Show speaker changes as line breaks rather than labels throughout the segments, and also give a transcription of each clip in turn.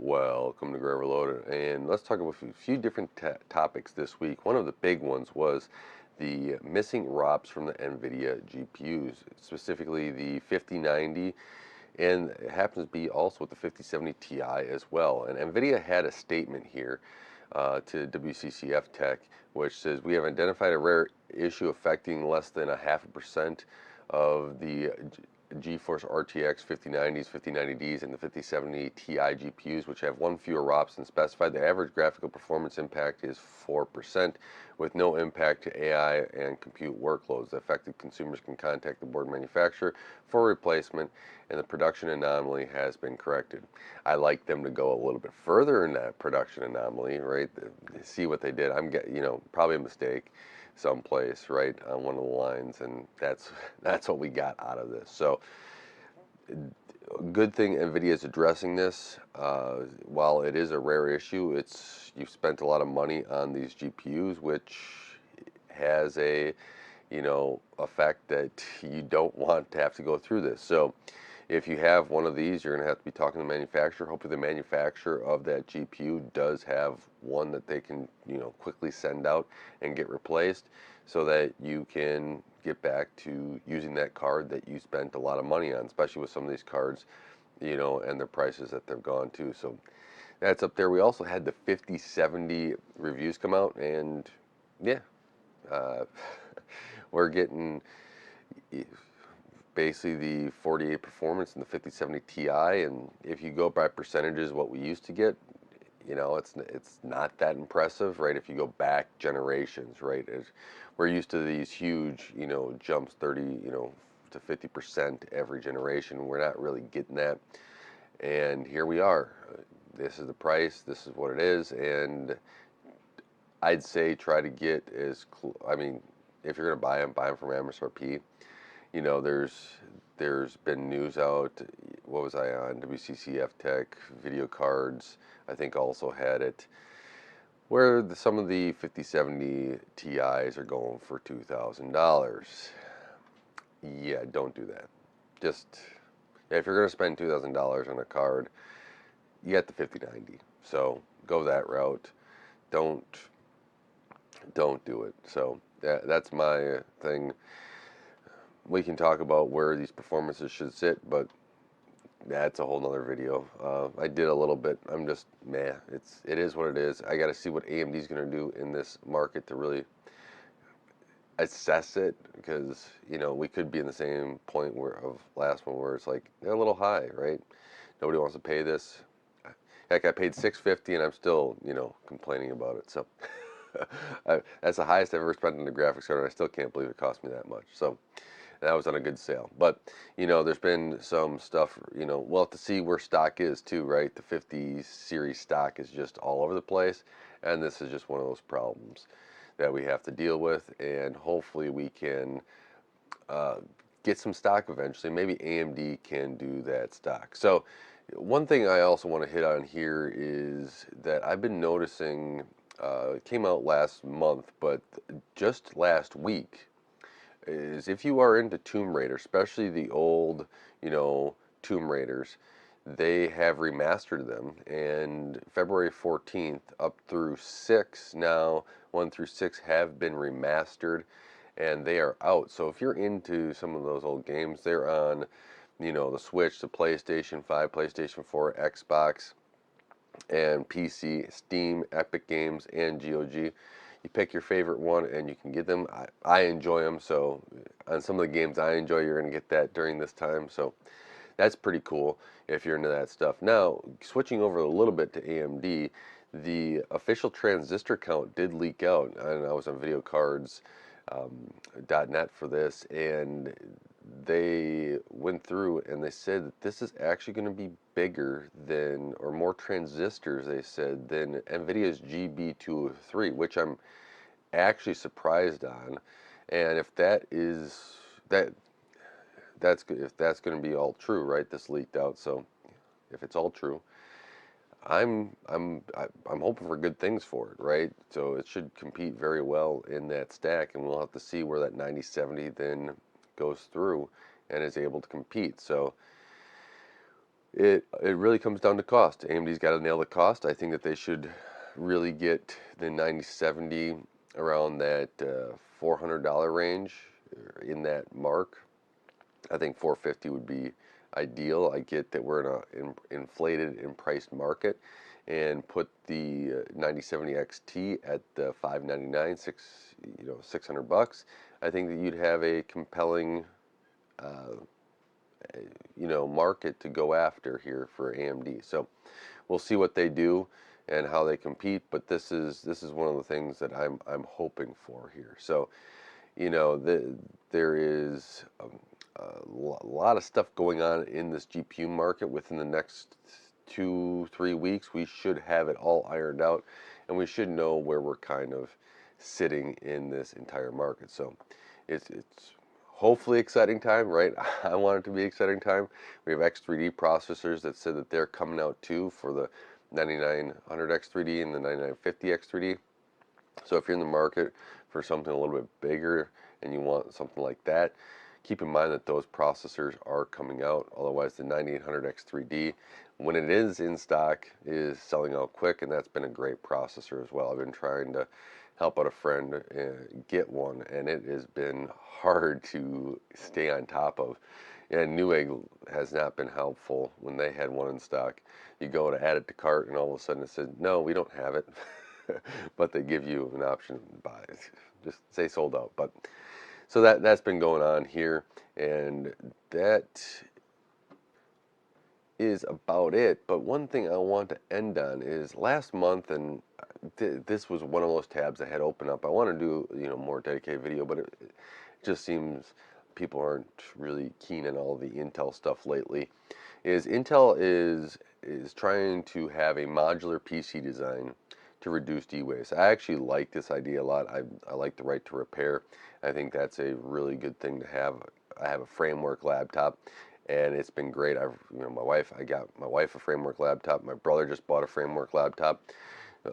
Welcome to Grab Loaded, and let's talk about a few different topics this week. One of the big ones was the missing ROPs from the Nvidia GPUs, specifically the 5090, and it happens to be also with the 5070 Ti as well. And Nvidia had a statement here to WCCF Tech, which says we have identified a rare issue affecting less than 0.5% of the GeForce RTX 5090s, 5090Ds, and the 5070 Ti GPUs, which have one fewer ROPs than specified. The average graphical performance impact is 4%, with no impact to AI and compute workloads. The affected consumers can contact the board manufacturer for replacement, and the production anomaly has been corrected. I like them to go a little bit further in that production anomaly, right? See what they did. I'm getting, probably a mistake someplace, right, on one of the lines, and that's what we got out of this. So good thing Nvidia is addressing this. While it is a rare issue, you've spent a lot of money on these GPUs, which has a effect that you don't want to have to go through this. So if you have one of these, you're going to have to be talking to the manufacturer. Hopefully the manufacturer of that GPU does have one that they can, quickly send out and get replaced so that you can get back to using that card that you spent a lot of money on, especially with some of these cards, and their prices that they've gone to. So that's up there. We also had the 5070 reviews come out, and yeah, uh, we're getting basically the 48 performance and the 5070 Ti, and if you go by percentages what we used to get, it's not that impressive, right? If you go back generations, right? We're used to these huge, jumps 30, to 50% every generation. We're not really getting that, and here we are. This is the price, this is what it is, and I'd say try to get I mean, if you're gonna buy them from MSRP. There's been news out. What was I on? WCCF Tech video cards, I think, also had it where some of the 5070 Ti's are going for $2,000. Yeah, don't do that. Just if you're gonna spend $2,000 on a card, you get the 5090. So go that route. Don't don't do it. So that's my thing. We can talk about where these performances should sit, but that's a whole nother video. I did a little bit. I'm just meh. It is what it is. I got to see what AMD's going to do in this market to really assess it, because we could be in the same point of last one where it's like they're a little high, right? Nobody wants to pay this. Heck, I paid $650 and I'm still complaining about it. So that's the highest I've ever spent on the graphics card, and I still can't believe it cost me that much. So that was on a good sale. But there's been some stuff, we'll have to see where stock is too, right? The 50 series stock is just all over the place, and this is just one of those problems that we have to deal with, and hopefully we can get some stock eventually. Maybe AMD can do that stock. So one thing I also want to hit on here is that I've been noticing, it came out last month, but just last week, is if you are into Tomb Raider, especially the old, Tomb Raiders, they have remastered them, and February 14th up through 6 now, 1 through 6 have been remastered, and they are out. So if you're into some of those old games, they're on, the Switch, the PlayStation 5, PlayStation 4, Xbox, and PC, Steam, Epic Games, and GOG. You pick your favorite one and you can get them. I enjoy them, so on some of the games I enjoy, you're going to get that during this time. So that's pretty cool if you're into that stuff. Now, switching over a little bit to AMD, the official transistor count did leak out, and I was on videocards.net for this, and they went through and they said that this is actually going to be bigger than, or more transistors, they said, than Nvidia's GB203, which I'm actually surprised on. And if that is if that's going to be all true, right? This leaked out, so if it's all true, I'm hoping for good things for it, right? So it should compete very well in that stack, and we'll have to see where that 9070 then goes through and is able to compete. So It really comes down to cost. AMD's got to nail the cost. I think that they should really get the 9070 around that $400 range, in that mark. I think 450 would be ideal. I get that we're in an inflated and priced market, and put the 9070 XT at the 599, 600 bucks. I think that you'd have a compelling uh, market to go after here for AMD. So we'll see what they do and how they compete, but this is one of the things that I'm hoping for here. So there is a lot of stuff going on in this GPU market. Within the next 2-3 weeks, we should have it all ironed out, and we should know where we're kind of sitting in this entire market. So it's hopefully exciting time, right? I want it to be exciting time. We have X3D processors that said that they're coming out too for the 9900 X3D and the 9950 X3D. So if you're in the market for something a little bit bigger and you want something like that, keep in mind that those processors are coming out. Otherwise, the 9800 X3D, when it is in stock, is selling out quick, and that's been a great processor as well. I've been trying to help out a friend get one, and it has been hard to stay on top of. And Newegg has not been helpful when they had one in stock. You go to add it to cart, and all of a sudden it says, no, we don't have it. But they give you an option to buy it. Just say sold out. But so that's been going on here, and that is about it. But one thing I want to end on is last month, and this was one of those tabs that had opened up. I want to do more dedicated video, but it just seems people aren't really keen on all the Intel stuff lately. Intel is trying to have a modular PC design to reduce e-waste. I actually like this idea a lot. I like the right to repair. I think that's a really good thing to have. I have a framework laptop, and it's been great. I got my wife a framework laptop. My brother just bought a framework laptop.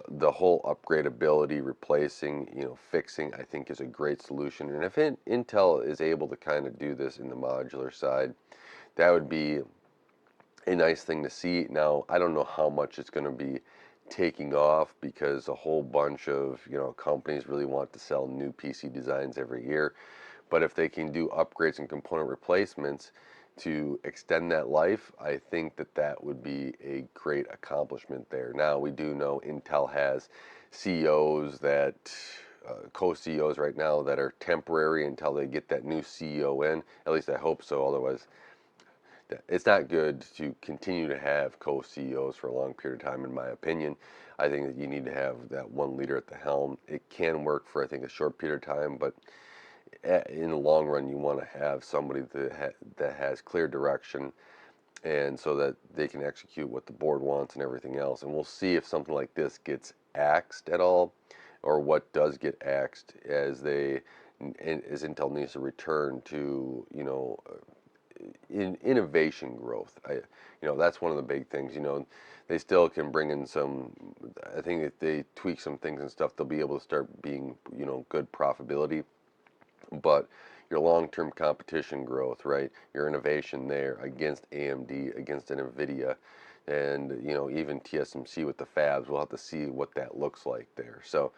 The whole upgradability, replacing, fixing, I think is a great solution. And if Intel is able to kind of do this in the modular side, that would be a nice thing to see. Now, I don't know how much it's going to be taking off, because a whole bunch of companies really want to sell new PC designs every year. But if they can do upgrades and component replacements to extend that life, I think that that would be a great accomplishment there. Now, we do know Intel has CEOs that co-CEOs right now that are temporary until they get that new CEO in. At least I hope so. Otherwise, it's not good to continue to have co-CEOs for a long period of time, in my opinion. I think that you need to have that one leader at the helm. It can work for, I think, a short period of time, but in the long run, you want to have somebody that has clear direction, and so that they can execute what the board wants and everything else. And we'll see if something like this gets axed at all, or what does get axed as Intel needs to return to in innovation growth. That's one of the big things. They still can bring in some. I think if they tweak some things and stuff, they'll be able to start being good profitability. But your long-term competition growth, right? Your innovation there against AMD, against Nvidia, and even TSMC with the fabs. We'll have to see what that looks like there. So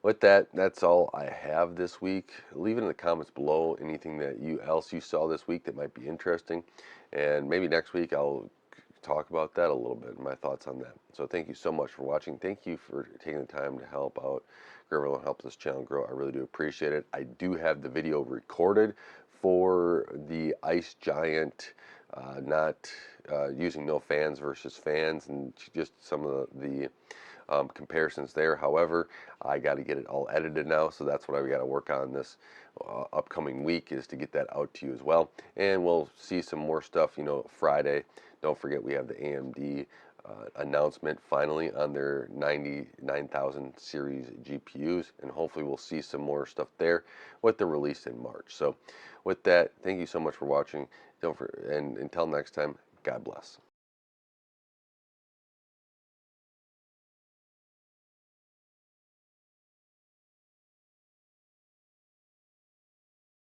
with that, that's all I have this week. Leave it in the comments below anything that else you saw this week that might be interesting, and maybe next week I'll talk about that a little bit, my thoughts on that. So thank you so much for watching. Thank you for taking the time to help out grow and help this channel grow. I really do appreciate it. I do have the video recorded for the Ice Giant, not using no fans versus fans, and just some of the comparisons there. However, I got to get it all edited now, so that's what I've got to work on this upcoming week, is to get that out to you as well. And we'll see some more stuff, Friday. Don't forget, we have the AMD announcement finally on their 99,000 series GPUs, and hopefully we'll see some more stuff there with the release in March. So with that, thank you so much for watching. And until next time, God bless.